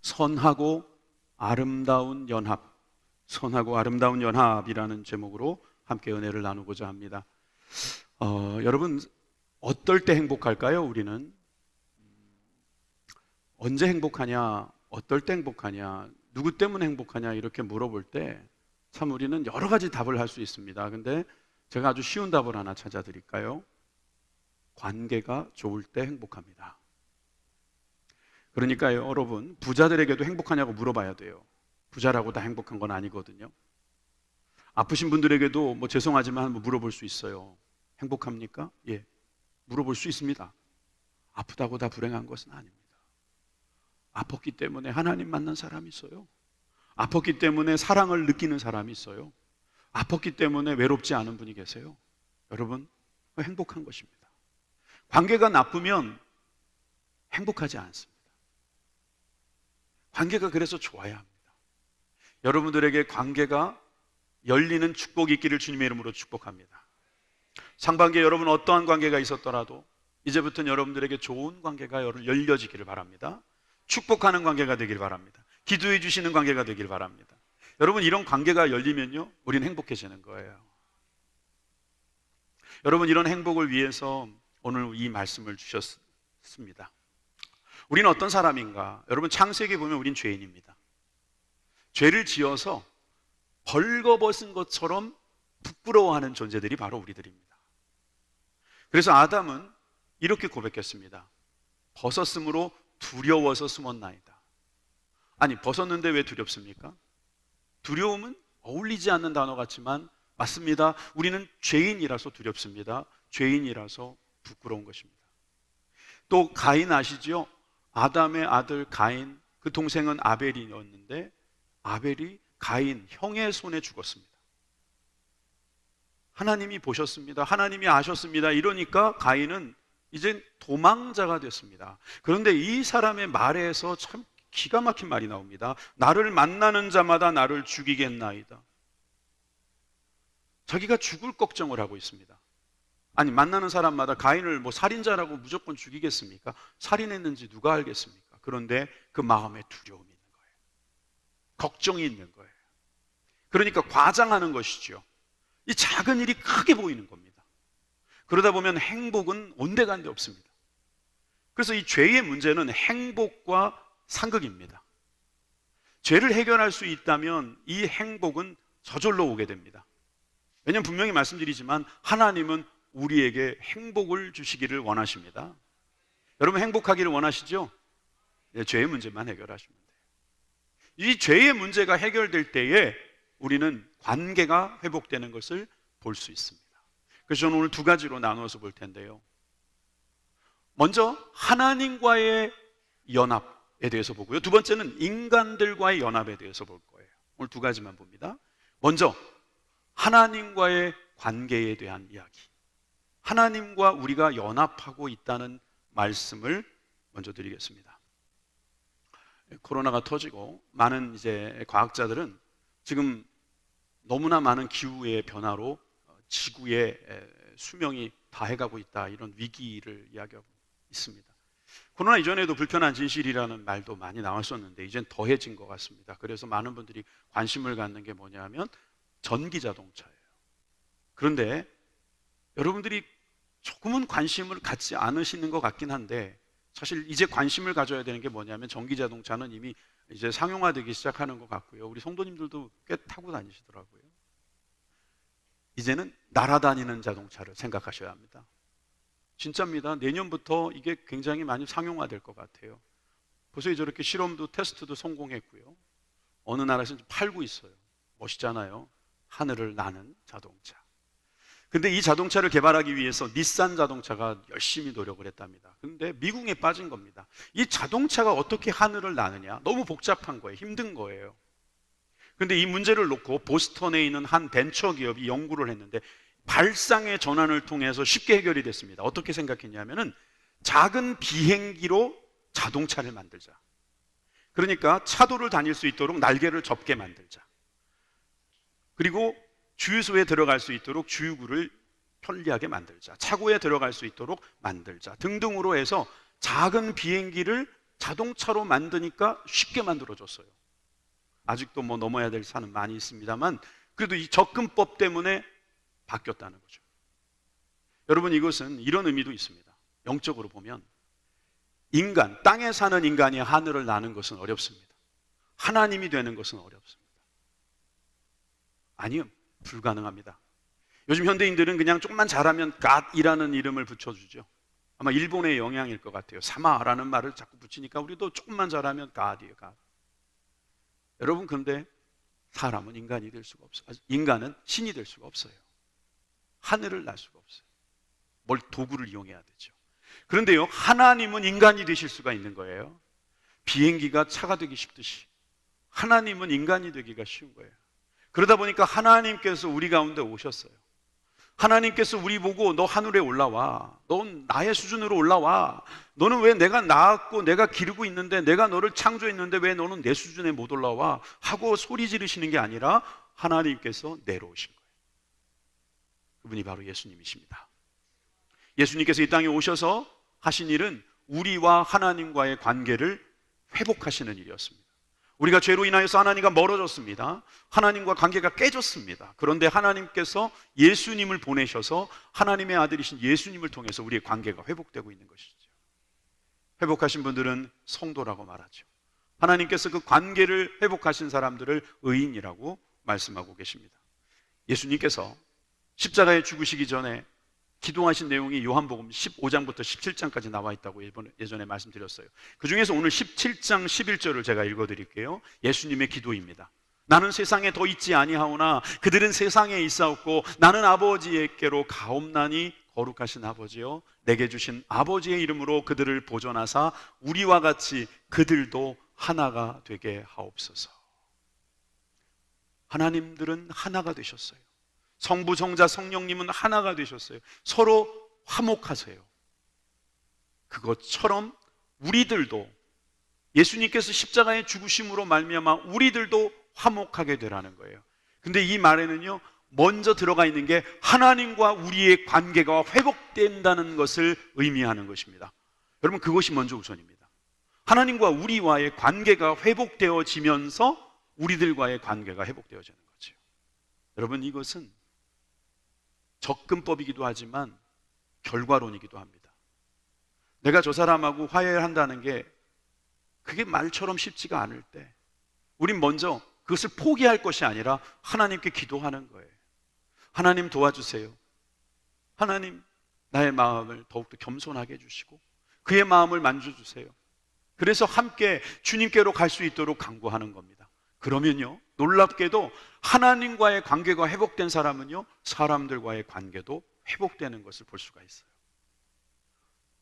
선하고 아름다운 연합, 선하고 아름다운 연합이라는 제목으로 함께 은혜를 나누고자 합니다. 여러분, 어떨 때 행복할까요? 우리는 언제 행복하냐, 어떨 때 행복하냐, 누구 때문에 행복하냐 이렇게 물어볼 때 참 우리는 여러 가지 답을 할 수 있습니다. 근데 제가 아주 쉬운 답을 하나 찾아드릴까요? 관계가 좋을 때 행복합니다. 그러니까요, 여러분, 부자들에게도 행복하냐고 물어봐야 돼요. 부자라고 다 행복한 건 아니거든요. 아프신 분들에게도 죄송하지만 물어볼 수 있어요. 행복합니까? 예, 물어볼 수 있습니다. 아프다고 다 불행한 것은 아닙니다. 아팠기 때문에 하나님 만난 사람이 있어요. 아팠기 때문에 사랑을 느끼는 사람이 있어요. 아팠기 때문에 외롭지 않은 분이 계세요. 여러분, 행복한 것입니다. 관계가 나쁘면 행복하지 않습니다. 관계가 그래서 좋아야 합니다. 여러분들에게 관계가 열리는 축복이 있기를 주님의 이름으로 축복합니다. 상반기에 여러분 어떠한 관계가 있었더라도 이제부터는 여러분들에게 좋은 관계가 열려지기를 바랍니다. 축복하는 관계가 되길 바랍니다. 기도해 주시는 관계가 되길 바랍니다. 여러분, 이런 관계가 열리면요, 우리는 행복해지는 거예요. 여러분, 이런 행복을 위해서 오늘 이 말씀을 주셨습니다. 우리는 어떤 사람인가? 여러분, 창세기 보면 우린 죄인입니다. 죄를 지어서 벌거벗은 것처럼 부끄러워하는 존재들이 바로 우리들입니다. 그래서 아담은 이렇게 고백했습니다. 벗었으므로 두려워서 숨었나이다. 아니, 벗었는데 왜 두렵습니까? 두려움은 어울리지 않는 단어 같지만 맞습니다. 우리는 죄인이라서 두렵습니다. 죄인이라서 부끄러운 것입니다. 또 가인 아시죠? 아담의 아들 가인, 그 동생은 아벨이었는데 아벨이 가인 형의 손에 죽었습니다. 하나님이 보셨습니다. 하나님이 아셨습니다. 이러니까 가인은 이제 도망자가 됐습니다. 그런데 이 사람의 말에서 참 기가 막힌 말이 나옵니다. 나를 만나는 자마다 나를 죽이겠나이다. 자기가 죽을 걱정을 하고 있습니다. 아니, 만나는 사람마다 가인을 살인자라고 무조건 죽이겠습니까? 살인했는지 누가 알겠습니까? 그런데 그 마음에 두려움이 있는 거예요. 걱정이 있는 거예요. 그러니까 과장하는 것이죠. 이 작은 일이 크게 보이는 겁니다. 그러다 보면 행복은 온데간데 없습니다. 그래서 이 죄의 문제는 행복과 상극입니다. 죄를 해결할 수 있다면 이 행복은 저절로 오게 됩니다. 왜냐하면 분명히 말씀드리지만 하나님은 우리에게 행복을 주시기를 원하십니다. 여러분, 행복하기를 원하시죠? 네, 죄의 문제만 해결하시면 돼요. 이 죄의 문제가 해결될 때에 우리는 관계가 회복되는 것을 볼 수 있습니다. 그래서 저는 오늘 두 가지로 나누어서 볼 텐데요. 먼저 하나님과의 연합에 대해서 보고요. 두 번째는 인간들과의 연합에 대해서 볼 거예요. 오늘 두 가지만 봅니다. 먼저 하나님과의 관계에 대한 이야기. 하나님과 우리가 연합하고 있다는 말씀을 먼저 드리겠습니다. 코로나가 터지고 많은 이제 과학자들은 지금 너무나 많은 기후의 변화로 지구의 수명이 다해가고 있다, 이런 위기를 이야기하고 있습니다. 코로나 이전에도 불편한 진실이라는 말도 많이 나왔었는데 이젠 더해진 것 같습니다. 그래서 많은 분들이 관심을 갖는 게 뭐냐면 전기자동차예요. 그런데 여러분들이 조금은 관심을 갖지 않으시는 것 같긴 한데 사실 이제 관심을 가져야 되는 게 뭐냐면 전기자동차는 이미 이제 상용화되기 시작하는 것 같고요. 우리 성도님들도 꽤 타고 다니시더라고요. 이제는 날아다니는 자동차를 생각하셔야 합니다. 진짜입니다. 내년부터 이게 굉장히 많이 상용화될 것 같아요. 벌써 저렇게 실험도 테스트도 성공했고요. 어느 나라에서는 팔고 있어요. 멋있잖아요. 하늘을 나는 자동차. 근데 이 자동차를 개발하기 위해서 닛산 자동차가 열심히 노력을 했답니다. 근데 미궁에 빠진 겁니다. 이 자동차가 어떻게 하늘을 나느냐? 너무 복잡한 거예요. 힘든 거예요. 근데 이 문제를 놓고 보스턴에 있는 한 벤처 기업이 연구를 했는데 발상의 전환을 통해서 쉽게 해결이 됐습니다. 어떻게 생각했냐면은 작은 비행기로 자동차를 만들자. 그러니까 차도를 다닐 수 있도록 날개를 접게 만들자. 그리고 주유소에 들어갈 수 있도록 주유구를 편리하게 만들자. 차고에 들어갈 수 있도록 만들자. 등등으로 해서 작은 비행기를 자동차로 만드니까 쉽게 만들어졌어요. 아직도 뭐 넘어야 될 산은 많이 있습니다만 그래도 이 접근법 때문에 바뀌었다는 거죠. 여러분, 이것은 이런 의미도 있습니다. 영적으로 보면 인간, 땅에 사는 인간이 하늘을 나는 것은 어렵습니다. 하나님이 되는 것은 어렵습니다. 아니요, 불가능합니다. 요즘 현대인들은 그냥 조금만 잘하면 갓이라는 이름을 붙여주죠. 아마 일본의 영향일 것 같아요. 사마라는 말을 자꾸 붙이니까 우리도 조금만 잘하면 갓이에요, 갓. 여러분, 근데 사람은 인간이 될 수가 없어요. 인간은 신이 될 수가 없어요. 하늘을 날 수가 없어요. 뭘 도구를 이용해야 되죠. 그런데요, 하나님은 인간이 되실 수가 있는 거예요. 비행기가 차가 되기 쉽듯이 하나님은 인간이 되기가 쉬운 거예요. 그러다 보니까 하나님께서 우리 가운데 오셨어요. 하나님께서 우리 보고 너 하늘에 올라와. 넌 나의 수준으로 올라와. 너는 왜 내가 낳았고 내가 기르고 있는데 내가 너를 창조했는데 왜 너는 내 수준에 못 올라와? 하고 소리 지르시는 게 아니라 하나님께서 내려오신 거예요. 그분이 바로 예수님이십니다. 예수님께서 이 땅에 오셔서 하신 일은 우리와 하나님과의 관계를 회복하시는 일이었습니다. 우리가 죄로 인하여서 하나님과 멀어졌습니다. 하나님과 관계가 깨졌습니다. 그런데 하나님께서 예수님을 보내셔서 하나님의 아들이신 예수님을 통해서 우리의 관계가 회복되고 있는 것이죠. 회복하신 분들은 성도라고 말하죠. 하나님께서 그 관계를 회복하신 사람들을 의인이라고 말씀하고 계십니다. 예수님께서 십자가에 죽으시기 전에 기도하신 내용이 요한복음 15장부터 17장까지 나와 있다고 예전에 말씀드렸어요. 그 중에서 오늘 17장 11절을 제가 읽어드릴게요. 예수님의 기도입니다. 나는 세상에 더 있지 아니하오나 그들은 세상에 있사옵고 나는 아버지께로 가옵나니 거룩하신 아버지여 내게 주신 아버지의 이름으로 그들을 보존하사 우리와 같이 그들도 하나가 되게 하옵소서. 하나님들은 하나가 되셨어요. 성부, 성자, 성령님은 하나가 되셨어요. 서로 화목하세요. 그것처럼 우리들도 예수님께서 십자가의 죽으심으로 말미암아 우리들도 화목하게 되라는 거예요. 근데 이 말에는요, 먼저 들어가 있는 게 하나님과 우리의 관계가 회복된다는 것을 의미하는 것입니다. 여러분, 그것이 먼저 우선입니다. 하나님과 우리와의 관계가 회복되어지면서 우리들과의 관계가 회복되어지는 거죠. 여러분, 이것은 접근법이기도 하지만 결과론이기도 합니다. 내가 저 사람하고 화해를 한다는 게 그게 말처럼 쉽지가 않을 때 우린 먼저 그것을 포기할 것이 아니라 하나님께 기도하는 거예요. 하나님 도와주세요. 하나님, 나의 마음을 더욱더 겸손하게 해주시고 그의 마음을 만져주세요. 그래서 함께 주님께로 갈 수 있도록 간구하는 겁니다. 그러면요, 놀랍게도 하나님과의 관계가 회복된 사람은요, 사람들과의 관계도 회복되는 것을 볼 수가 있어요.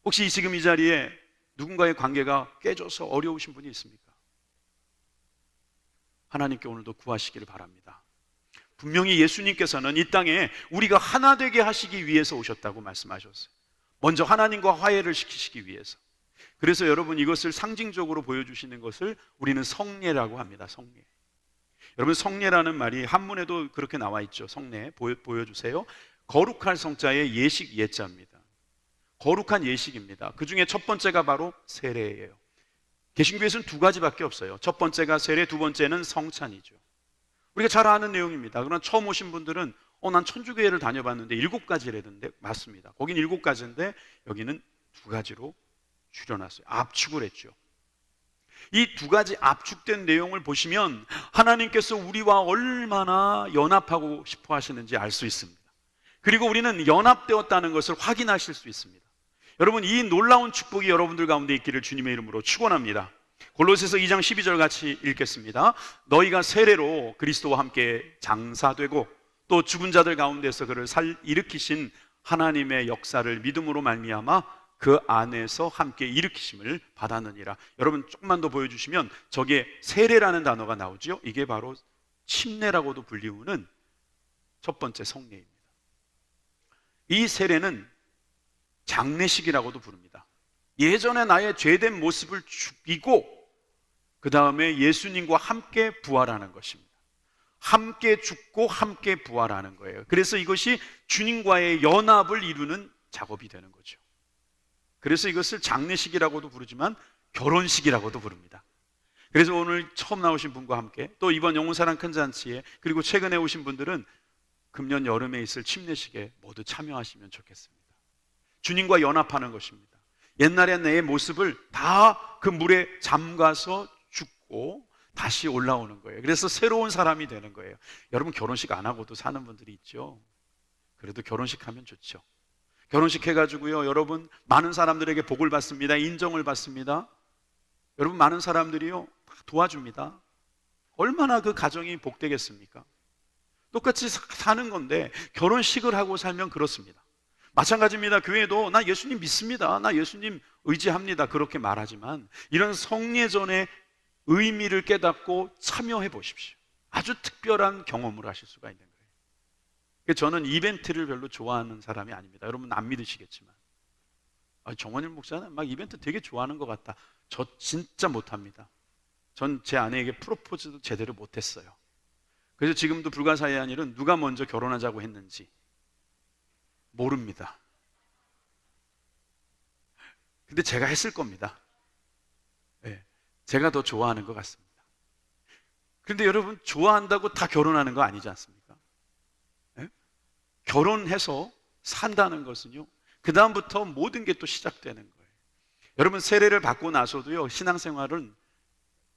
혹시 지금 이 자리에 누군가의 관계가 깨져서 어려우신 분이 있습니까? 하나님께 오늘도 구하시기를 바랍니다. 분명히 예수님께서는 이 땅에 우리가 하나 되게 하시기 위해서 오셨다고 말씀하셨어요. 먼저 하나님과 화해를 시키시기 위해서. 그래서 여러분, 이것을 상징적으로 보여주시는 것을 우리는 성례라고 합니다. 성례. 여러분, 성례라는 말이 한문에도 그렇게 나와 있죠. 성례 보여주세요. 거룩할 성자의 예식 예자입니다. 거룩한 예식입니다. 그 중에 첫 번째가 바로 세례예요. 개신교에서는 두 가지밖에 없어요. 첫 번째가 세례, 두 번째는 성찬이죠. 우리가 잘 아는 내용입니다. 그러나 처음 오신 분들은 난 천주교회를 다녀봤는데 7가지라던데 맞습니다. 거긴 7가지인데 여기는 2가지로 줄여놨어요. 압축을 했죠. 이 2가지 압축된 내용을 보시면 하나님께서 우리와 얼마나 연합하고 싶어 하시는지 알 수 있습니다. 그리고 우리는 연합되었다는 것을 확인하실 수 있습니다. 여러분, 이 놀라운 축복이 여러분들 가운데 있기를 주님의 이름으로 축원합니다. 골로새서 2장 12절 같이 읽겠습니다. 너희가 세례로 그리스도와 함께 장사되고 또 죽은 자들 가운데서 그를 일으키신 하나님의 역사를 믿음으로 말미암아 그 안에서 함께 일으키심을 받았느니라. 여러분, 조금만 더 보여주시면 저기에 세례라는 단어가 나오죠. 이게 바로 침례라고도 불리우는 첫 번째 성례입니다. 이 세례는 장례식이라고도 부릅니다. 예전에 나의 죄된 모습을 죽이고 그 다음에 예수님과 함께 부활하는 것입니다. 함께 죽고 함께 부활하는 거예요. 그래서 이것이 주님과의 연합을 이루는 작업이 되는 거죠. 그래서 이것을 장례식이라고도 부르지만 결혼식이라고도 부릅니다. 그래서 오늘 처음 나오신 분과 함께 또 이번 영혼사랑 큰 잔치에 그리고 최근에 오신 분들은 금년 여름에 있을 침례식에 모두 참여하시면 좋겠습니다. 주님과 연합하는 것입니다. 옛날에 내 모습을 다 그 물에 잠가서 죽고 다시 올라오는 거예요. 그래서 새로운 사람이 되는 거예요. 여러분 결혼식 안 하고도 사는 분들이 있죠. 그래도 결혼식 하면 좋죠. 결혼식 해가지고요, 여러분 많은 사람들에게 복을 받습니다. 인정을 받습니다. 여러분 많은 사람들이요 도와줍니다. 얼마나 그 가정이 복되겠습니까? 똑같이 사는 건데 결혼식을 하고 살면 그렇습니다. 마찬가지입니다. 교회도 나 예수님 믿습니다, 나 예수님 의지합니다, 그렇게 말하지만 이런 성례전의 의미를 깨닫고 참여해 보십시오. 아주 특별한 경험을 하실 수가 있는 거예요. 저는 이벤트를 별로 좋아하는 사람이 아닙니다. 여러분 안 믿으시겠지만 정원일 목사는 막 이벤트 되게 좋아하는 것 같다. 저 진짜 못합니다. 전 제 아내에게 프로포즈도 제대로 못했어요. 그래서 지금도 불가사의한 일은 누가 먼저 결혼하자고 했는지 모릅니다. 근데 제가 했을 겁니다. 네, 제가 더 좋아하는 것 같습니다. 그런데 여러분 좋아한다고 다 결혼하는 거 아니지 않습니까? 네? 결혼해서 산다는 것은요, 그 다음부터 모든 게 또 시작되는 거예요. 여러분 세례를 받고 나서도요 신앙생활은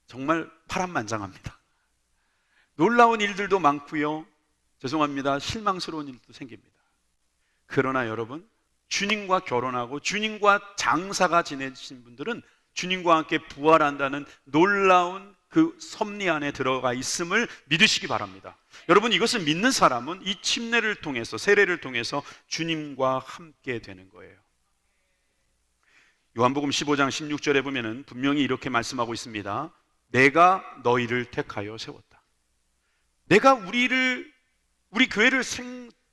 정말 파란만장합니다. 놀라운 일들도 많고요, 죄송합니다, 실망스러운 일도 생깁니다. 그러나 여러분 주님과 결혼하고 주님과 장사가 지내신 분들은 주님과 함께 부활한다는 놀라운 그 섭리 안에 들어가 있음을 믿으시기 바랍니다. 여러분 이것을 믿는 사람은 이 침례를 통해서, 세례를 통해서 주님과 함께 되는 거예요. 요한복음 15장 16절에 보면은 분명히 이렇게 말씀하고 있습니다. 내가 너희를 택하여 세웠다. 내가 우리 교회를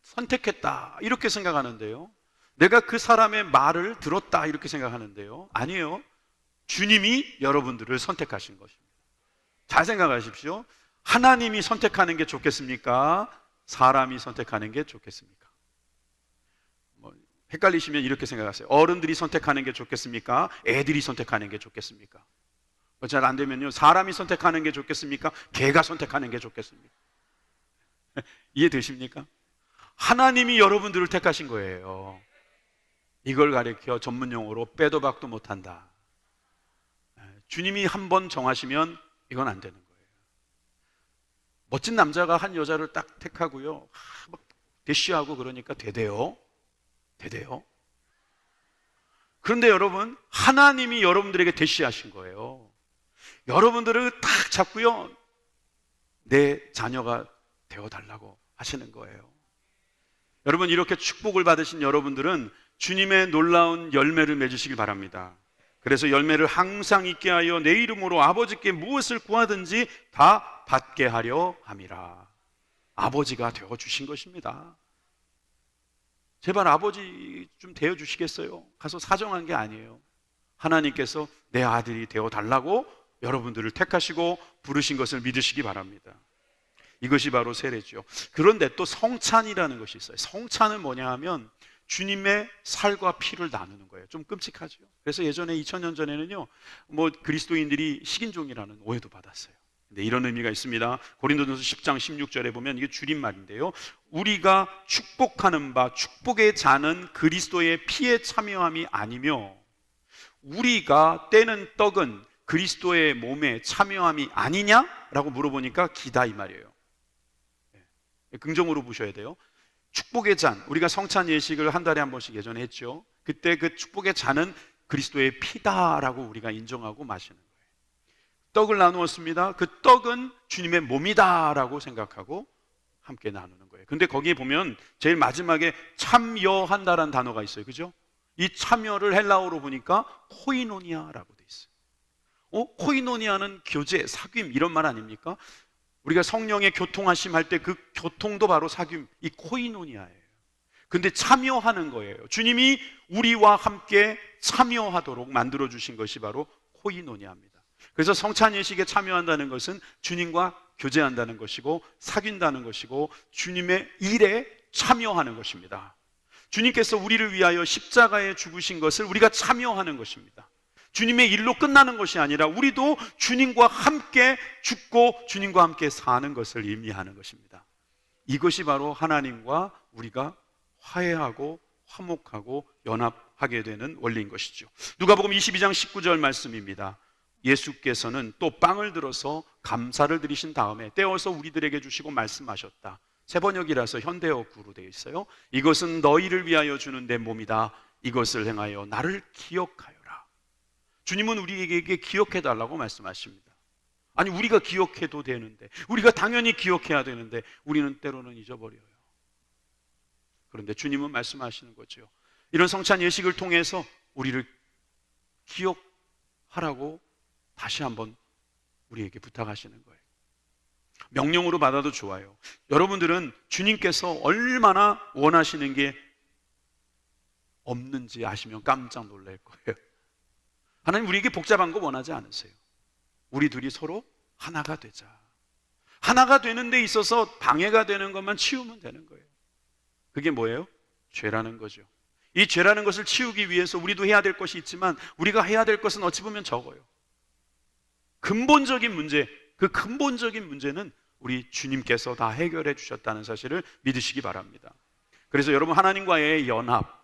선택했다 이렇게 생각하는데요, 내가 그 사람의 말을 들었다 이렇게 생각하는데요, 아니에요. 주님이 여러분들을 선택하신 것입니다. 잘 생각하십시오. 하나님이 선택하는 게 좋겠습니까? 사람이 선택하는 게 좋겠습니까? 헷갈리시면 이렇게 생각하세요. 어른들이 선택하는 게 좋겠습니까? 애들이 선택하는 게 좋겠습니까? 잘 안 되면요, 사람이 선택하는 게 좋겠습니까? 개가 선택하는 게 좋겠습니까? 이해되십니까? 하나님이 여러분들을 택하신 거예요. 이걸 가리켜 전문 용어로 빼도 박도 못한다. 주님이 한번 정하시면 이건 안 되는 거예요. 멋진 남자가 한 여자를 딱 택하고요, 막 대쉬하고 그러니까 되대요. 그런데 여러분 하나님이 여러분들에게 대쉬하신 거예요. 여러분들을 딱 잡고요, 내 자녀가 되어달라고 하시는 거예요. 여러분 이렇게 축복을 받으신 여러분들은 주님의 놀라운 열매를 맺으시길 바랍니다. 그래서 열매를 항상 있게 하여 내 이름으로 아버지께 무엇을 구하든지 다 받게 하려 함이라. 아버지가 되어주신 것입니다. 제발 아버지 좀 되어주시겠어요? 가서 사정한 게 아니에요. 하나님께서 내 아들이 되어달라고 여러분들을 택하시고 부르신 것을 믿으시기 바랍니다. 이것이 바로 세례죠. 그런데 또 성찬이라는 것이 있어요. 성찬은 뭐냐 하면 주님의 살과 피를 나누는 거예요. 좀 끔찍하죠. 그래서 예전에 2000년 전에는요, 그리스도인들이 식인종이라는 오해도 받았어요. 근데 이런 의미가 있습니다. 고린도전서 10장 16절에 보면 이게 줄임말인데요, 우리가 축복하는 바 축복의 잔은 그리스도의 피에 참여함이 아니며 우리가 떼는 떡은 그리스도의 몸에 참여함이 아니냐라고 물어보니까 기다 이 말이에요. 긍정으로 보셔야 돼요. 축복의 잔, 우리가 성찬 예식을 한 달에 한 번씩 예전에 했죠. 그때 그 축복의 잔은 그리스도의 피다라고 우리가 인정하고 마시는 거예요. 떡을 나누었습니다. 그 떡은 주님의 몸이다라고 생각하고 함께 나누는 거예요. 근데 거기에 보면 제일 마지막에 참여한다라는 단어가 있어요. 그죠? 이 참여를 헬라어로 보니까 코이노니아라고 돼 있어요. 코이노니아는 교제, 사귐 이런 말 아닙니까? 우리가 성령의 교통하심 할 때 그 교통도 바로 사귐, 이 코이노니아예요. 근데 참여하는 거예요. 주님이 우리와 함께 참여하도록 만들어주신 것이 바로 코이노니아입니다. 그래서 성찬 예식에 참여한다는 것은 주님과 교제한다는 것이고 사귄다는 것이고 주님의 일에 참여하는 것입니다. 주님께서 우리를 위하여 십자가에 죽으신 것을 우리가 참여하는 것입니다. 주님의 일로 끝나는 것이 아니라 우리도 주님과 함께 죽고 주님과 함께 사는 것을 의미하는 것입니다. 이것이 바로 하나님과 우리가 화해하고 화목하고 연합하게 되는 원리인 것이죠. 누가복음 22장 19절 말씀입니다. 예수께서는 또 빵을 들어서 감사를 드리신 다음에 떼어서 우리들에게 주시고 말씀하셨다. 세 번역이라서 현대어구로 되어 있어요. 이것은 너희를 위하여 주는 내 몸이다. 이것을 행하여 나를 기억하여라. 주님은 우리에게 기억해달라고 말씀하십니다. 아니, 우리가 기억해도 되는데, 우리가 당연히 기억해야 되는데 우리는 때로는 잊어버려요. 그런데 주님은 말씀하시는 거죠. 이런 성찬 예식을 통해서 우리를 기억하라고 다시 한번 우리에게 부탁하시는 거예요. 명령으로 받아도 좋아요. 여러분들은 주님께서 얼마나 원하시는 게 없는지 아시면 깜짝 놀랄 거예요. 하나님 우리에게 복잡한 거 원하지 않으세요. 우리 둘이 서로 하나가 되자. 하나가 되는 데 있어서 방해가 되는 것만 치우면 되는 거예요. 그게 뭐예요? 죄라는 거죠. 이 죄라는 것을 치우기 위해서 우리도 해야 될 것이 있지만 우리가 해야 될 것은 어찌 보면 적어요. 근본적인 문제, 그 근본적인 문제는 우리 주님께서 다 해결해 주셨다는 사실을 믿으시기 바랍니다. 그래서 여러분, 하나님과의 연합,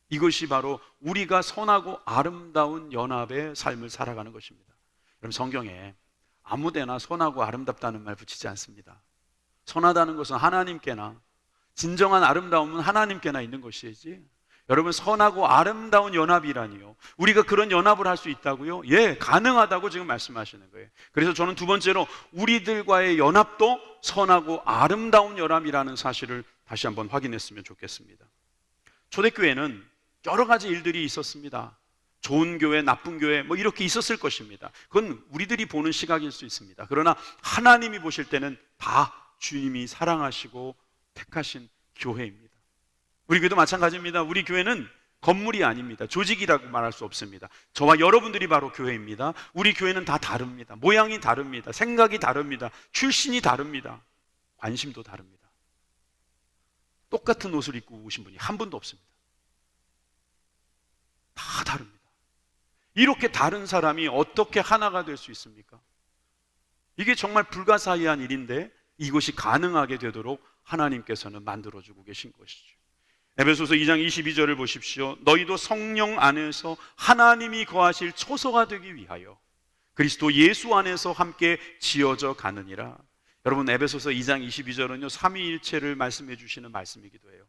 이것이 바로 우리가 선하고 아름다운 연합의 삶을 살아가는 것입니다. 여러분, 성경에 아무데나 선하고 아름답다는 말 붙이지 않습니다. 선하다는 것은 하나님께나, 진정한 아름다움은 하나님께나 있는 것이지, 여러분, 선하고 아름다운 연합이라니요, 우리가 그런 연합을 할 수 있다고요? 예, 가능하다고 지금 말씀하시는 거예요. 그래서 저는 두 번째로 우리들과의 연합도 선하고 아름다운 연합이라는 사실을 다시 한번 확인했으면 좋겠습니다. 초대교회는 여러 가지 일들이 있었습니다. 좋은 교회, 나쁜 교회 뭐 이렇게 있었을 것입니다. 그건 우리들이 보는 시각일 수 있습니다. 그러나 하나님이 보실 때는 다 주님이 사랑하시고 택하신 교회입니다. 우리 교회도 마찬가지입니다. 우리 교회는 건물이 아닙니다. 조직이라고 말할 수 없습니다. 저와 여러분들이 바로 교회입니다. 우리 교회는 다 다릅니다. 모양이 다릅니다. 생각이 다릅니다. 출신이 다릅니다. 관심도 다릅니다. 똑같은 옷을 입고 오신 분이 한 분도 없습니다. 다 다릅니다. 이렇게 다른 사람이 어떻게 하나가 될 수 있습니까? 이게 정말 불가사의한 일인데 이것이 가능하게 되도록 하나님께서는 만들어주고 계신 것이죠. 에베소서 2장 22절을 보십시오. 너희도 성령 안에서 하나님이 거하실 초소가 되기 위하여 그리스도 예수 안에서 함께 지어져 가느니라. 여러분, 에베소서 2장 22절은요, 삼위일체를 말씀해 주시는 말씀이기도 해요.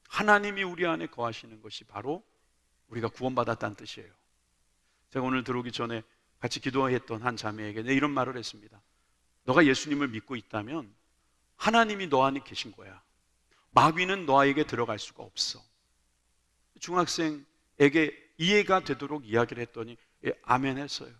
하나님이 우리 안에 거하시는 것이 바로 우리가 구원받았다는 뜻이에요. 제가 오늘 들어오기 전에 같이 기도했던 한 자매에게 이런 말을 했습니다. 너가 예수님을 믿고 있다면 하나님이 너 안에 계신 거야. 마귀는 너에게 들어갈 수가 없어. 중학생에게 이해가 되도록 이야기를 했더니 아멘 했어요.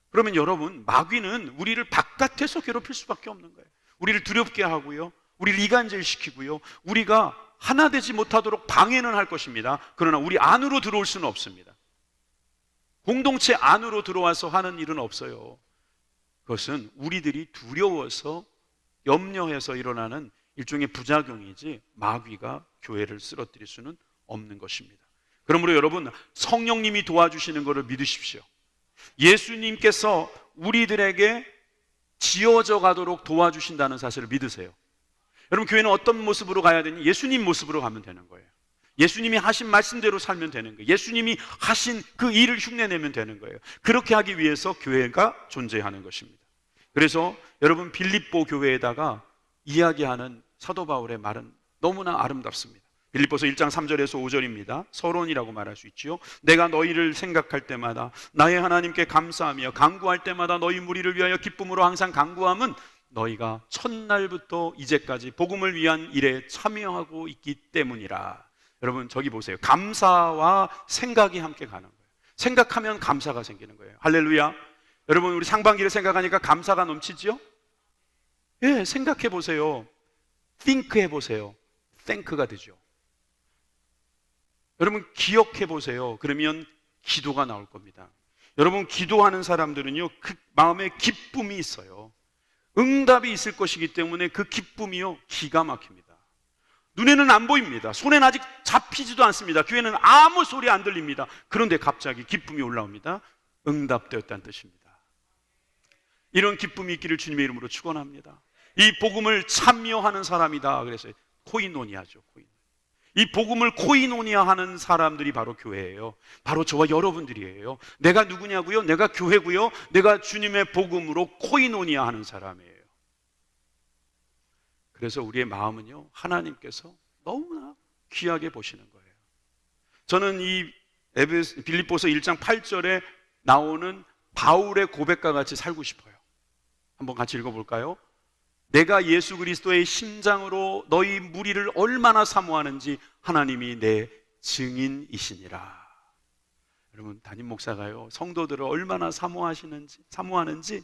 그러면 여러분, 마귀는 우리를 바깥에서 괴롭힐 수밖에 없는 거예요. 우리를 두렵게 하고요, 우리를 이간질시키고요, 우리가 하나 되지 못하도록 방해는 할 것입니다. 그러나 우리 안으로 들어올 수는 없습니다. 공동체 안으로 들어와서 하는 일은 없어요. 그것은 우리들이 두려워서 염려해서 일어나는 일종의 부작용이지 마귀가 교회를 쓰러뜨릴 수는 없는 것입니다. 그러므로 여러분, 성령님이 도와주시는 것을 믿으십시오. 예수님께서 우리들에게 지어져 가도록 도와주신다는 사실을 믿으세요. 여러분, 교회는 어떤 모습으로 가야 되니? 예수님 모습으로 가면 되는 거예요. 예수님이 하신 말씀대로 살면 되는 거예요. 예수님이 하신 그 일을 흉내내면 되는 거예요. 그렇게 하기 위해서 교회가 존재하는 것입니다. 그래서 여러분, 빌립보 교회에다가 이야기하는 사도 바울의 말은 너무나 아름답습니다. 빌립보서 1장 3절에서 5절입니다. 서론이라고 말할 수 있지요. 내가 너희를 생각할 때마다 나의 하나님께 감사하며 간구할 때마다 너희 무리를 위하여 기쁨으로 항상 간구함은 너희가 첫날부터 이제까지 복음을 위한 일에 참여하고 있기 때문이라. 여러분, 저기 보세요. 감사와 생각이 함께 가는 거예요. 생각하면 감사가 생기는 거예요. 할렐루야. 여러분, 우리 상반기를 생각하니까 감사가 넘치죠? 예, 생각해 보세요. think 해보세요. thank가 되죠. 여러분, 기억해 보세요. 그러면 기도가 나올 겁니다. 여러분, 기도하는 사람들은요, 그 마음에 기쁨이 있어요. 응답이 있을 것이기 때문에 그 기쁨이요, 기가 막힙니다. 눈에는 안 보입니다. 손에는 아직 잡히지도 않습니다. 귀에는 아무 소리 안 들립니다. 그런데 갑자기 기쁨이 올라옵니다. 응답되었다는 뜻입니다. 이런 기쁨이 있기를 주님의 이름으로 축원합니다. 이 복음을 참여하는 사람이다. 그래서 코이노니아죠. 이 복음을 코이노니아하는 사람들이 바로 교회예요. 바로 저와 여러분들이에요. 내가 누구냐고요? 내가 교회고요. 내가 주님의 복음으로 코이노니아하는 사람이에요. 그래서 우리의 마음은요, 하나님께서 너무나 귀하게 보시는 거예요. 저는 이 빌립보서 1장 8절에 나오는 바울의 고백과 같이 살고 싶어요. 한번 같이 읽어볼까요? 내가 예수 그리스도의 심장으로 너희 무리를 얼마나 사모하는지 하나님이 내 증인이시니라. 여러분, 담임 목사가요, 성도들을 얼마나 사모하는지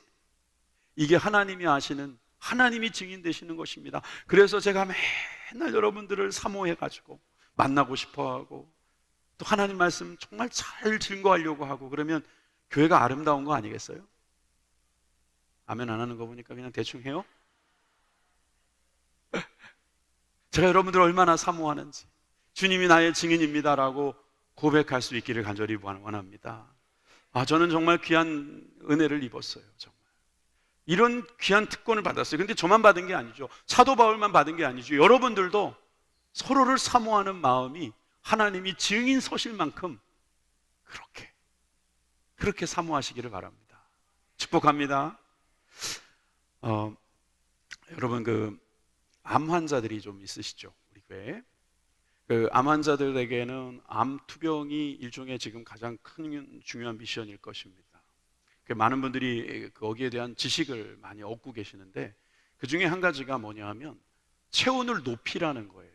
이게 하나님이 아시는, 하나님이 증인 되시는 것입니다. 그래서 제가 맨날 여러분들을 사모해가지고 만나고 싶어하고 또 하나님 말씀 정말 잘 증거하려고 하고, 그러면 교회가 아름다운 거 아니겠어요? 아멘 안 하는 거 보니까 그냥 대충 해요. 제가 여러분들을 얼마나 사모하는지, 주님이 나의 증인입니다라고 고백할 수 있기를 간절히 원합니다. 저는 정말 귀한 은혜를 입었어요. 정말 이런 귀한 특권을 받았어요. 근데 저만 받은 게 아니죠. 사도 바울만 받은 게 아니죠. 여러분들도 서로를 사모하는 마음이 하나님이 증인 서실 만큼 그렇게 사모하시기를 바랍니다. 축복합니다. 여러분, 암 환자들이 좀 있으시죠? 우리 교회에. 암 환자들에게는 암 투병이 일종의 지금 가장 큰 중요한 미션일 것입니다. 많은 분들이 거기에 대한 지식을 많이 얻고 계시는데, 그 중에 한 가지가 뭐냐 하면 체온을 높이라는 거예요.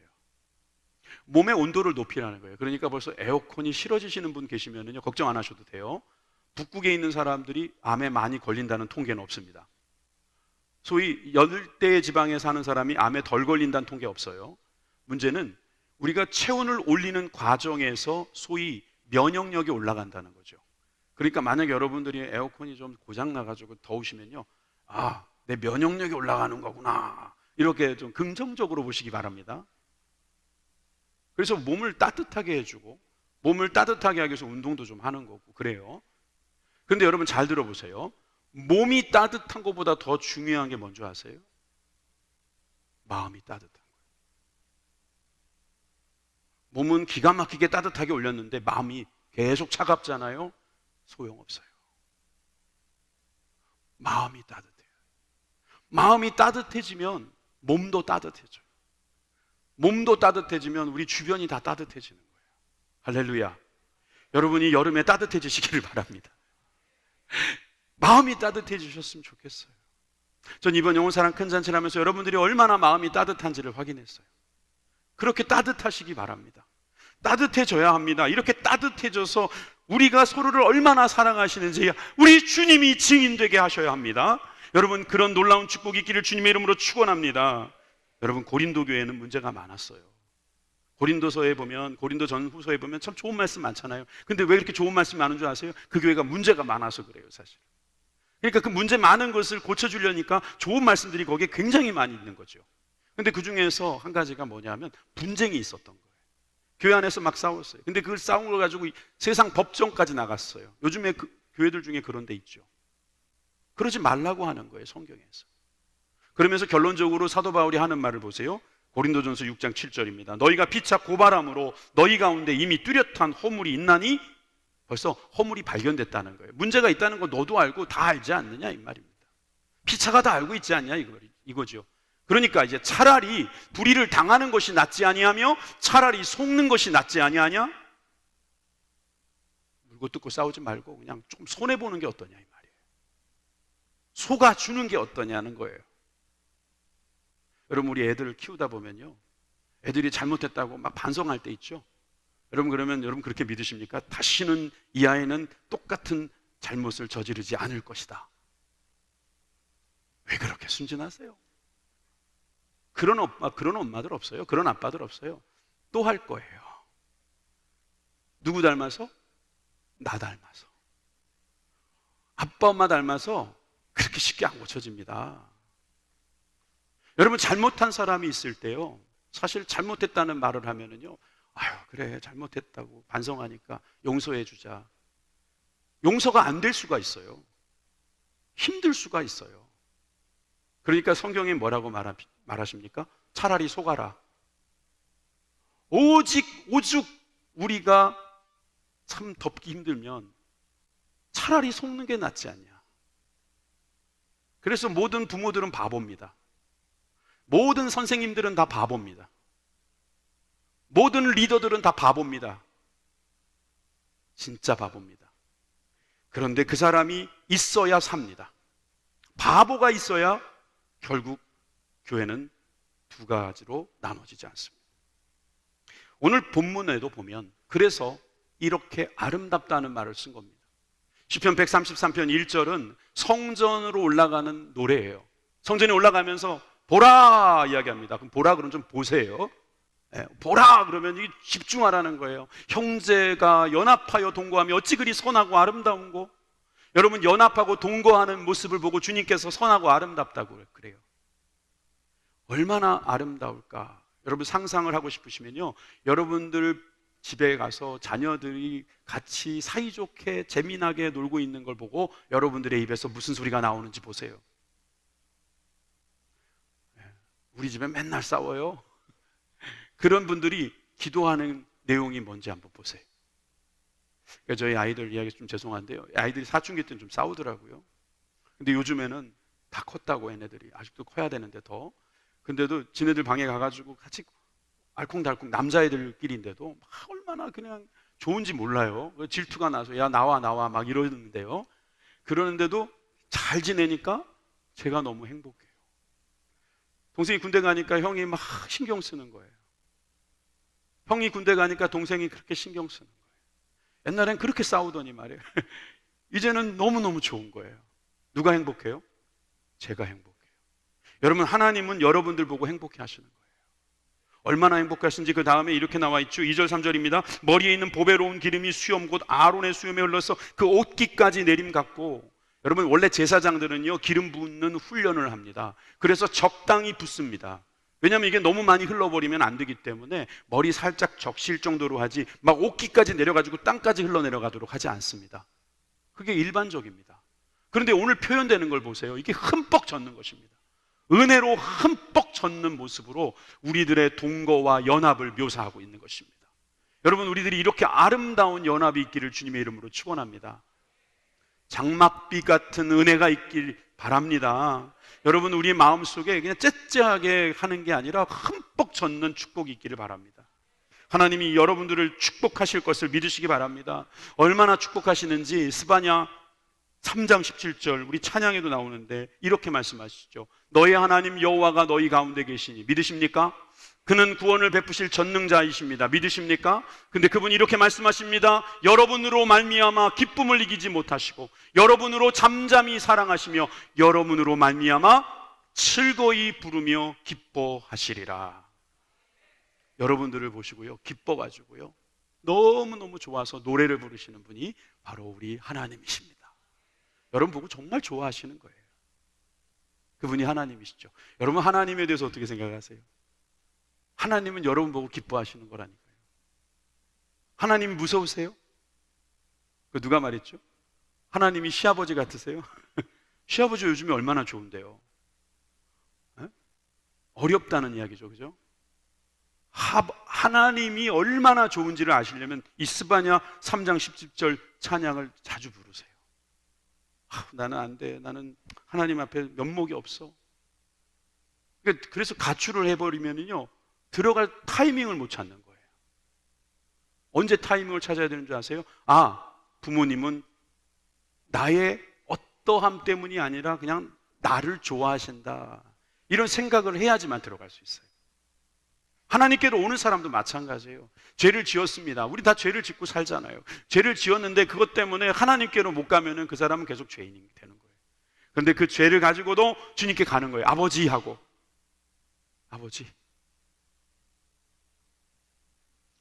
몸의 온도를 높이라는 거예요. 그러니까 벌써 에어컨이 싫어지시는 분 계시면요, 걱정 안 하셔도 돼요. 북극에 있는 사람들이 암에 많이 걸린다는 통계는 없습니다. 소위 열대 지방에 사는 사람이 암에 덜 걸린다는 통계 없어요. 문제는 우리가 체온을 올리는 과정에서 소위 면역력이 올라간다는 거죠. 그러니까 만약에 여러분들이 에어컨이 좀 고장 나가지고 더우시면요, 내 면역력이 올라가는 거구나, 이렇게 좀 긍정적으로 보시기 바랍니다. 그래서 몸을 따뜻하게 해주고, 몸을 따뜻하게 하기 위해서 운동도 좀 하는 거고 그래요. 그런데 여러분 잘 들어보세요. 몸이 따뜻한 것보다 더 중요한 게 뭔지 아세요? 마음이 따뜻한 거예요. 몸은 기가 막히게 따뜻하게 올렸는데 마음이 계속 차갑잖아요. 소용없어요. 마음이 따뜻해요. 마음이 따뜻해지면 몸도 따뜻해져요. 몸도 따뜻해지면 우리 주변이 다 따뜻해지는 거예요. 할렐루야. 여러분이 여름에 따뜻해지시기를 바랍니다. 마음이 따뜻해지셨으면 좋겠어요. 전 이번 영혼사랑 큰 잔치를 하면서 여러분들이 얼마나 마음이 따뜻한지를 확인했어요. 그렇게 따뜻하시기 바랍니다. 따뜻해져야 합니다. 이렇게 따뜻해져서 우리가 서로를 얼마나 사랑하시는지 우리 주님이 증인되게 하셔야 합니다. 여러분, 그런 놀라운 축복이 있기를 주님의 이름으로 축원합니다. 여러분, 고린도 교회는 문제가 많았어요. 고린도서에 보면, 고린도 전후서에 보면 참 좋은 말씀 많잖아요. 근데 왜 이렇게 좋은 말씀이 많은 줄 아세요? 그 교회가 문제가 많아서 그래요, 사실. 그러니까 그 문제 많은 것을 고쳐주려니까 좋은 말씀들이 거기에 굉장히 많이 있는 거죠. 근데 그 중에서 한 가지가 뭐냐면 분쟁이 있었던 거예요. 교회 안에서 막 싸웠어요. 근데 그걸 싸운 걸 가지고 세상 법정까지 나갔어요. 요즘에 교회들 중에 그런 데 있죠. 그러지 말라고 하는 거예요, 성경에서. 그러면서 결론적으로 사도 바울이 하는 말을 보세요. 고린도전서 6장 7절입니다. 너희가 피차 고발함으로 너희 가운데 이미 뚜렷한 허물이 있나니, 벌써 허물이 발견됐다는 거예요. 문제가 있다는 거 너도 알고 다 알지 않느냐, 이 말입니다. 피차가 다 알고 있지 않냐, 이거죠. 그러니까 이제 차라리 불의를 당하는 것이 낫지 아니하며 차라리 속는 것이 낫지 아니하냐? 물고 뜯고 싸우지 말고 그냥 좀 손해보는 게 어떠냐, 이 말이에요. 속아주는 게 어떠냐는 거예요. 여러분, 우리 애들을 키우다 보면요, 애들이 잘못했다고 막 반성할 때 있죠. 여러분, 그러면 여러분 그렇게 믿으십니까? 다시는 이 아이는 똑같은 잘못을 저지르지 않을 것이다. 왜 그렇게 순진하세요? 그런 엄마들 없어요? 그런 아빠들 없어요? 또 할 거예요. 누구 닮아서? 나 닮아서. 아빠 엄마 닮아서 그렇게 쉽게 안 고쳐집니다. 여러분, 잘못한 사람이 있을 때요, 사실 잘못했다는 말을 하면은요, 아유, 그래, 잘못했다고 반성하니까 용서해 주자. 용서가 안 될 수가 있어요. 힘들 수가 있어요. 그러니까 성경이 뭐라고 말하십니까? 차라리 속아라. 오죽 우리가 참 덮기 힘들면 차라리 속는 게 낫지 않냐. 그래서 모든 부모들은 바보입니다. 모든 선생님들은 다 바보입니다. 모든 리더들은 다 바보입니다. 진짜 바보입니다. 그런데 그 사람이 있어야 삽니다. 바보가 있어야 결국 교회는 두 가지로 나눠지지 않습니다. 오늘 본문에도 보면 그래서 이렇게 아름답다는 말을 쓴 겁니다. 시편 133편 1절은 성전으로 올라가는 노래예요. 성전에 올라가면서 보라 이야기합니다. 그럼 보라 그러면 좀 보세요. 보라 그러면 집중하라는 거예요. 형제가 연합하여 동거하며 어찌 그리 선하고 아름다운고. 여러분, 연합하고 동거하는 모습을 보고 주님께서 선하고 아름답다고 그래요. 얼마나 아름다울까. 여러분 상상을 하고 싶으시면요, 여러분들 집에 가서 자녀들이 같이 사이좋게 재미나게 놀고 있는 걸 보고 여러분들의 입에서 무슨 소리가 나오는지 보세요. 우리 집에 맨날 싸워요. 그런 분들이 기도하는 내용이 뭔지 한번 보세요. 그러니까 저희 아이들 이야기 좀 죄송한데요, 아이들이 사춘기 때는 좀 싸우더라고요. 근데 요즘에는 다 컸다고, 얘네들이 아직도 커야 되는데 더. 근데도 지네들 방에 가가지고 같이 알콩달콩 남자애들끼리인데도 막 얼마나 그냥 좋은지 몰라요. 질투가 나서 야 나와 막 이러는데요. 그러는데도 잘 지내니까 제가 너무 행복해요. 동생이 군대 가니까 형이 막 신경 쓰는 거예요. 형이 군대 가니까 동생이 그렇게 신경 쓰는 거예요. 옛날엔 그렇게 싸우더니 말이에요. 이제는 너무너무 좋은 거예요. 누가 행복해요? 제가 행복해요. 여러분, 하나님은 여러분들 보고 행복해 하시는 거예요. 얼마나 행복하신지 그 다음에 이렇게 나와 있죠. 2절 3절입니다. 머리에 있는 보배로운 기름이 수염 곧 아론의 수염에 흘러서 그 옷깃까지 내림 같고. 여러분, 원래 제사장들은요 기름 붓는 훈련을 합니다. 그래서 적당히 붓습니다. 왜냐하면 이게 너무 많이 흘러버리면 안 되기 때문에 머리 살짝 적실 정도로 하지 막 옷깃까지 내려가지고 땅까지 흘러내려가도록 하지 않습니다. 그게 일반적입니다. 그런데 오늘 표현되는 걸 보세요. 이게 흠뻑 젖는 것입니다. 은혜로 흠뻑 젖는 모습으로 우리들의 동거와 연합을 묘사하고 있는 것입니다. 여러분, 우리들이 이렇게 아름다운 연합이 있기를 주님의 이름으로 축원합니다. 장막비 같은 은혜가 있길 바랍니다. 여러분, 우리 마음속에 그냥 째째하게 하는 게 아니라 흠뻑 젖는 축복이 있기를 바랍니다. 하나님이 여러분들을 축복하실 것을 믿으시기 바랍니다. 얼마나 축복하시는지 스바냐 3장 17절 우리 찬양에도 나오는데 이렇게 말씀하시죠. 너희 하나님 여호와가 너희 가운데 계시니 믿으십니까? 그는 구원을 베푸실 전능자이십니다. 믿으십니까? 근데 그분이 이렇게 말씀하십니다. 여러분으로 말미암아 기쁨을 이기지 못하시고 여러분으로 잠잠히 사랑하시며 여러분으로 말미암아 즐거이 부르며 기뻐하시리라. 여러분들을 보시고요 기뻐가지고요 너무너무 좋아서 노래를 부르시는 분이 바로 우리 하나님이십니다. 여러분 보고 정말 좋아하시는 거예요. 그분이 하나님이시죠. 여러분, 하나님에 대해서 어떻게 생각하세요? 하나님은 여러분 보고 기뻐하시는 거라니까요. 하나님이 무서우세요? 그 누가 말했죠? 하나님이 시아버지 같으세요? 시아버지 요즘에 얼마나 좋은데요. 에? 어렵다는 이야기죠, 그죠? 하나님이 얼마나 좋은지를 아시려면 이스바냐 3장 10절 찬양을 자주 부르세요. 나는 안 돼. 나는 하나님 앞에 면목이 없어. 그래서 가출을 해버리면요 들어갈 타이밍을 못 찾는 거예요. 언제 타이밍을 찾아야 되는 줄 아세요? 부모님은 나의 어떠함 때문이 아니라 그냥 나를 좋아하신다, 이런 생각을 해야지만 들어갈 수 있어요. 하나님께로 오는 사람도 마찬가지예요. 죄를 지었습니다. 우리 다 죄를 짓고 살잖아요. 죄를 지었는데 그것 때문에 하나님께로 못 가면은 그 사람은 계속 죄인이 되는 거예요. 그런데 그 죄를 가지고도 주님께 가는 거예요. 아버지 하고. 아버지.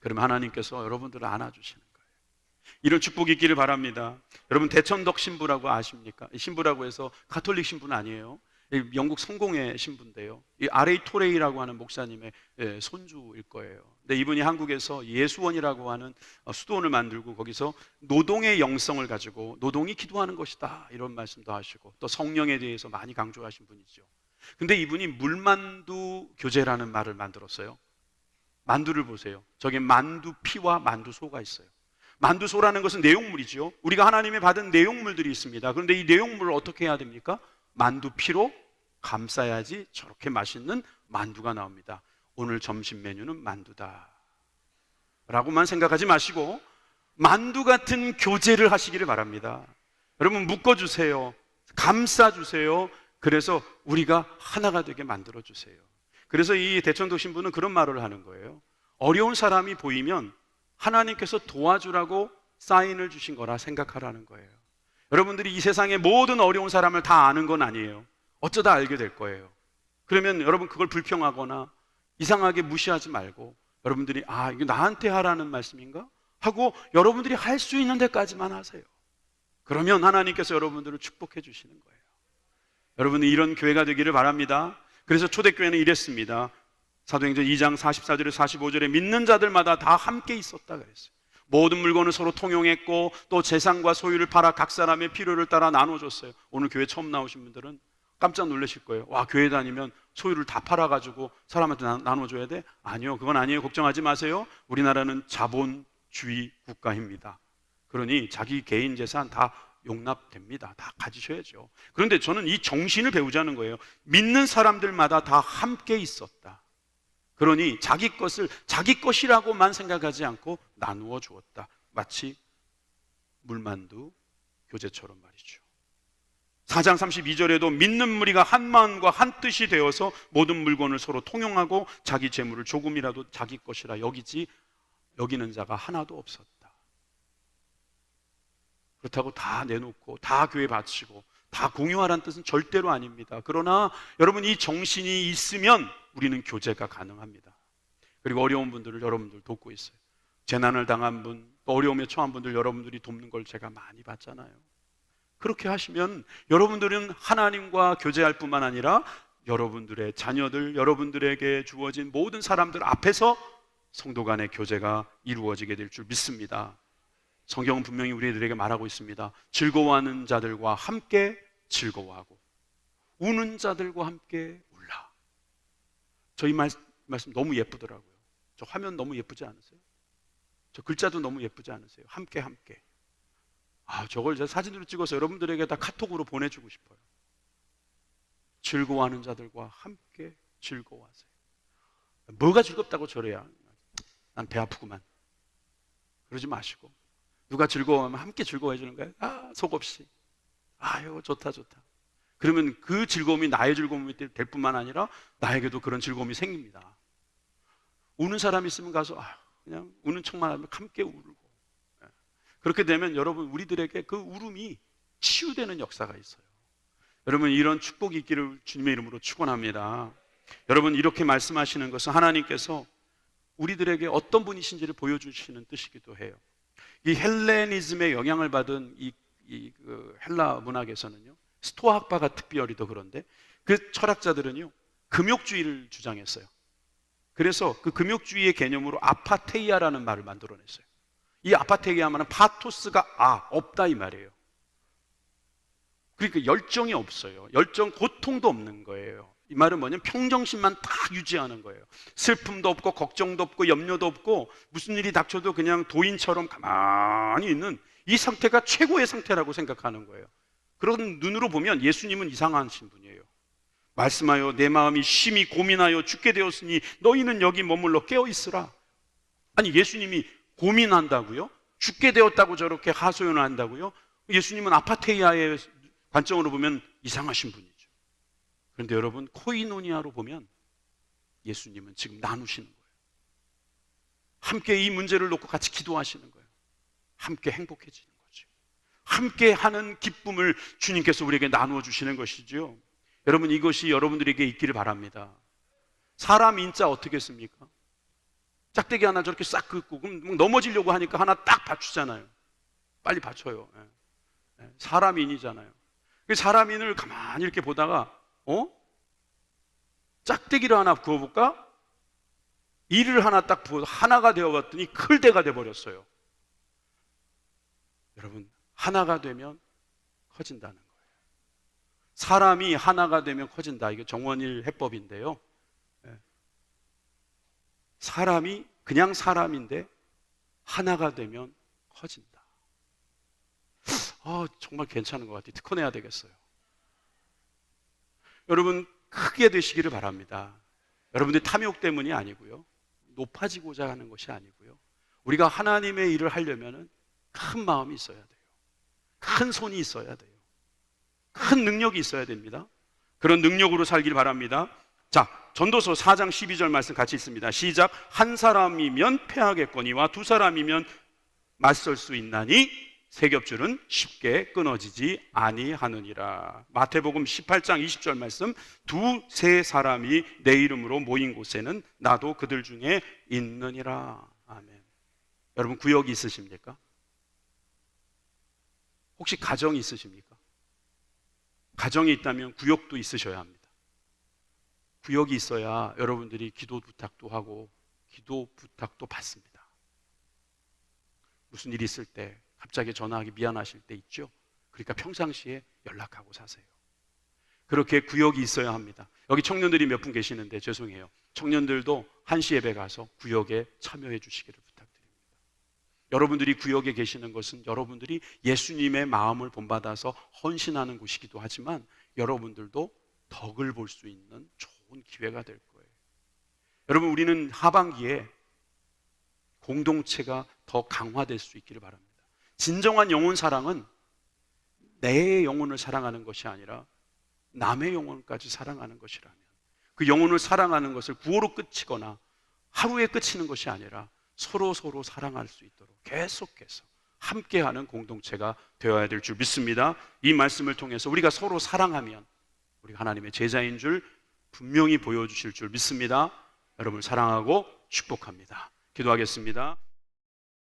그러면 하나님께서 여러분들을 안아주시는 거예요. 이런 축복이 있기를 바랍니다. 여러분, 대천덕 신부라고 아십니까? 신부라고 해서 가톨릭 신부는 아니에요. 영국 성공의 신부인데요. 이 R.A. 토레이라고 하는 목사님의 손주일 거예요. 근데 이분이 한국에서 예수원이라고 하는 수도원을 만들고 거기서 노동의 영성을 가지고 노동이 기도하는 것이다 이런 말씀도 하시고 또 성령에 대해서 많이 강조하신 분이죠. 근데 이분이 물만두 교제라는 말을 만들었어요. 만두를 보세요. 저게 만두피와 만두소가 있어요. 만두소라는 것은 내용물이죠. 우리가 하나님이 받은 내용물들이 있습니다. 그런데 이 내용물을 어떻게 해야 됩니까? 만두피로 감싸야지 저렇게 맛있는 만두가 나옵니다. 오늘 점심 메뉴는 만두다 라고만 생각하지 마시고 만두 같은 교제를 하시기를 바랍니다. 여러분 묶어주세요. 감싸주세요. 그래서 우리가 하나가 되게 만들어주세요. 그래서 이 대천도 신부는 그런 말을 하는 거예요. 어려운 사람이 보이면 하나님께서 도와주라고 사인을 주신 거라 생각하라는 거예요. 여러분들이 이 세상의 모든 어려운 사람을 다 아는 건 아니에요. 어쩌다 알게 될 거예요. 그러면 여러분 그걸 불평하거나 이상하게 무시하지 말고 여러분들이 이거 나한테 하라는 말씀인가? 하고 여러분들이 할 수 있는 데까지만 하세요. 그러면 하나님께서 여러분들을 축복해 주시는 거예요. 여러분이 이런 교회가 되기를 바랍니다. 그래서 초대교회는 이랬습니다. 사도행전 2장 44절에 45절에 믿는 자들마다 다 함께 있었다 그랬어요. 모든 물건을 서로 통용했고 또 재산과 소유를 팔아 각 사람의 필요를 따라 나눠줬어요. 오늘 교회 처음 나오신 분들은 깜짝 놀라실 거예요. 와, 교회 다니면 소유를 다 팔아가지고 사람한테 나눠줘야 돼? 아니요, 그건 아니에요. 걱정하지 마세요. 우리나라는 자본주의 국가입니다. 그러니 자기 개인 재산 다 용납됩니다. 다 가지셔야죠. 그런데 저는 이 정신을 배우자는 거예요. 믿는 사람들마다 다 함께 있었다. 그러니 자기 것을 자기 것이라고만 생각하지 않고 나누어 주었다. 마치 물만두 교제처럼 말이죠. 4장 32절에도 믿는 무리가 한 마음과 한 뜻이 되어서 모든 물건을 서로 통용하고 자기 재물을 조금이라도 자기 것이라 여기는 자가 하나도 없었다. 그렇다고 다 내놓고 다 교회 바치고 다 공유하라는 뜻은 절대로 아닙니다. 그러나 여러분 이 정신이 있으면 우리는 교제가 가능합니다. 그리고 어려운 분들을 여러분들 돕고 있어요. 재난을 당한 분, 또 어려움에 처한 분들 여러분들이 돕는 걸 제가 많이 봤잖아요. 그렇게 하시면 여러분들은 하나님과 교제할 뿐만 아니라 여러분들의 자녀들, 여러분들에게 주어진 모든 사람들 앞에서 성도 간의 교제가 이루어지게 될 줄 믿습니다. 성경은 분명히 우리들에게 말하고 있습니다. 즐거워하는 자들과 함께 즐거워하고 우는 자들과 함께 울라. 저희 말씀 너무 예쁘더라고요. 저 화면 너무 예쁘지 않으세요? 저 글자도 너무 예쁘지 않으세요? 함께. 저걸 제가 사진으로 찍어서 여러분들에게 다 카톡으로 보내주고 싶어요. 즐거워하는 자들과 함께 즐거워하세요. 뭐가 즐겁다고 저래야? 난 배 아프구만. 그러지 마시고 누가 즐거워하면 함께 즐거워해 주는 거예요. 속없이. 이거 좋다. 그러면 그 즐거움이 나의 즐거움이 될 뿐만 아니라 나에게도 그런 즐거움이 생깁니다. 우는 사람이 있으면 가서 그냥 우는 척만 하면 함께 울고. 그렇게 되면 여러분 우리들에게 그 울음이 치유되는 역사가 있어요. 여러분 이런 축복이 있기를 주님의 이름으로 축원합니다. 여러분 이렇게 말씀하시는 것은 하나님께서 우리들에게 어떤 분이신지를 보여주시는 뜻이기도 해요. 이 헬레니즘의 영향을 받은 그 헬라 문학에서는요, 스토아학파가 특별히 더 그런데 그 철학자들은요 금욕주의를 주장했어요. 그래서 그 금욕주의의 개념으로 아파테이아라는 말을 만들어냈어요. 이 아파테이아는 파토스가 없다 이 말이에요. 그러니까 열정이 없어요. 고통도 없는 거예요. 이 말은 뭐냐면 평정심만 딱 유지하는 거예요. 슬픔도 없고 걱정도 없고 염려도 없고 무슨 일이 닥쳐도 그냥 도인처럼 가만히 있는 이 상태가 최고의 상태라고 생각하는 거예요. 그런 눈으로 보면 예수님은 이상하신 분이에요. 말씀하여 내 마음이 심히 고민하여 죽게 되었으니 너희는 여기 머물러 깨어있으라. 아니 예수님이 고민한다고요? 죽게 되었다고 저렇게 하소연을 한다고요? 예수님은 아파테이아의 관점으로 보면 이상하신 분이죠. 그런데 여러분 코이노니아로 보면 예수님은 지금 나누시는 거예요. 함께 이 문제를 놓고 같이 기도하시는 거예요. 함께 행복해지는 거죠. 함께 하는 기쁨을 주님께서 우리에게 나누어 주시는 것이죠. 여러분 이것이 여러분들에게 있기를 바랍니다. 사람 인자 어떻게 했습니까? 짝대기 하나 저렇게 싹 긋고 그럼 넘어지려고 하니까 하나 딱 받치잖아요. 빨리 받쳐요. 사람인이잖아요. 사람인을 가만히 이렇게 보다가 짝대기를 하나 부어볼까? 이를 하나 딱 부어 하나가 되어봤더니 클대가 돼버렸어요. 여러분, 하나가 되면 커진다는 거예요. 사람이 하나가 되면 커진다. 이게 정원일 해법인데요. 사람이 그냥 사람인데 하나가 되면 커진다. 정말 괜찮은 것 같아요. 특허내야 되겠어요. 여러분, 크게 되시기를 바랍니다. 여러분들 탐욕 때문이 아니고요, 높아지고자 하는 것이 아니고요, 우리가 하나님의 일을 하려면 큰 마음이 있어야 돼요. 큰 손이 있어야 돼요. 큰 능력이 있어야 됩니다. 그런 능력으로 살길 바랍니다. 자, 전도서 4장 12절 말씀 같이 있습니다. 시작. 한 사람이면 패하겠거니와 두 사람이면 맞설 수 있나니 세 겹줄은 쉽게 끊어지지 아니하느니라. 마태복음 18장 20절 말씀. 두세 사람이 내 이름으로 모인 곳에는 나도 그들 중에 있느니라. 아멘. 여러분, 구역이 있으십니까? 혹시 가정이 있으십니까? 가정이 있다면 구역도 있으셔야 합니다. 구역이 있어야 여러분들이 기도 부탁도 하고 기도 부탁도 받습니다. 무슨 일이 있을 때 갑자기 전화하기 미안하실 때 있죠? 그러니까 평상시에 연락하고 사세요. 그렇게 구역이 있어야 합니다. 여기 청년들이 몇 분 계시는데 죄송해요. 청년들도 한시 예배 가서 구역에 참여해 주시기를 부탁드립니다. 여러분들이 구역에 계시는 것은 여러분들이 예수님의 마음을 본받아서 헌신하는 곳이기도 하지만 여러분들도 덕을 볼 수 있는 좋은 기회가 될 거예요. 여러분, 우리는 하반기에 공동체가 더 강화될 수 있기를 바랍니다. 진정한 영혼 사랑은 내 영혼을 사랑하는 것이 아니라 남의 영혼까지 사랑하는 것이라면, 그 영혼을 사랑하는 것을 구호로 끝이거나 하루에 끝이는 것이 아니라 서로 사랑할 수 있도록 계속해서 함께하는 공동체가 되어야 될 줄 믿습니다. 이 말씀을 통해서 우리가 서로 사랑하면 우리가 하나님의 제자인 줄 분명히 보여주실 줄 믿습니다. 여러분을 사랑하고 축복합니다. 기도하겠습니다.